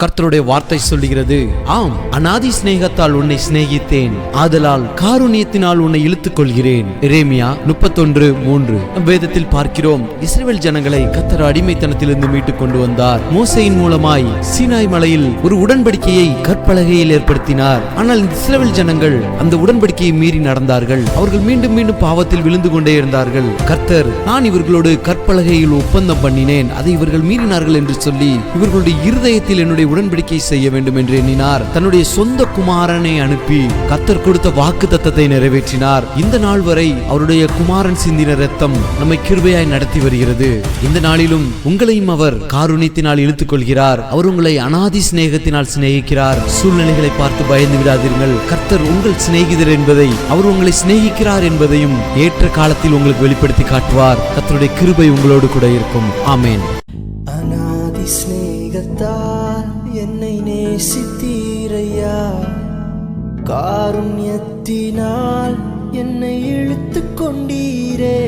கர்த்தருடைய வார்த்தை சொல்லுகிறது, ஆம், அநாதி சிநேகத்தால் உன்னை சிநேகித்தேன், ஆதலால் காருண்யத்தினால் உன்னை இழுத்துக் கொள்கிறேன். எரேமியா 31:3. வேதத்தில் பார்க்கிறோம், இஸ்ரவேல் ஜனங்களை கர்த்தர் அடிமைத்தனத்திலிருந்து மீட்டுக் கொண்டு வந்தார். மோசேயின் மூலமாய் சீனாய் மலையில் ஒரு உடன்படிக்கையை கற்பலகையில் ஏற்படுத்தினார். ஆனால் இந்த இஸ்ரவேல் ஜனங்கள் அந்த உடன்படிக்கையை மீறி நடந்தார்கள். அவர்கள் மீண்டும் மீண்டும் பாவத்தில் விழுந்து கொண்டே இருந்தார்கள். கர்த்தர், நான் இவர்களோடு கற்பலகையில் ஒப்பந்தம் பண்ணினேன், அதை இவர்கள் மீறினார்கள் என்று சொல்லி இவர்களுடைய இருதயத்தில் என்னுடைய உடன்படிக்கை செய்ய வேண்டும் என்று எண்ணினார். தன்னுடைய சொந்த குமாரனை அனுப்பி கர்த்தர் கொடுத்த வாக்கு தத்தத்தை நிறைவேற்றினார். இந்த நாள் வரை அவருடைய குமாரன் சிந்தின இரத்தம் நம்மை கிருபையாய் நடத்தி வருகிறது. இந்த நாளிலும் உங்களையும் அவர் காருண்யத்தினால் இழுத்துக் கொள்கிறார். அவர் உங்களை அநாதி சிநேகத்தினால் சிநேகிக்கிறார். சூழ்நிலைகளை பார்த்து பயந்து விடாதீர்கள். கர்த்தர் உங்கள் சிநேகிதர் என்பதை, அவர் உங்களை சிநேகிக்கிறார் என்பதையும் ஏற்ற காலத்தில் உங்களுக்கு வெளிப்படுத்தி காட்டுவார். கர்த்தருடைய கிருபை உங்களோடு கூட இருக்கும். ஆமென். அநாதி சிநேகத்தால் என்னை நேசித்தீரையா, காருண்யத்தினால் என்னை இழுத்துக் கொண்டீரே.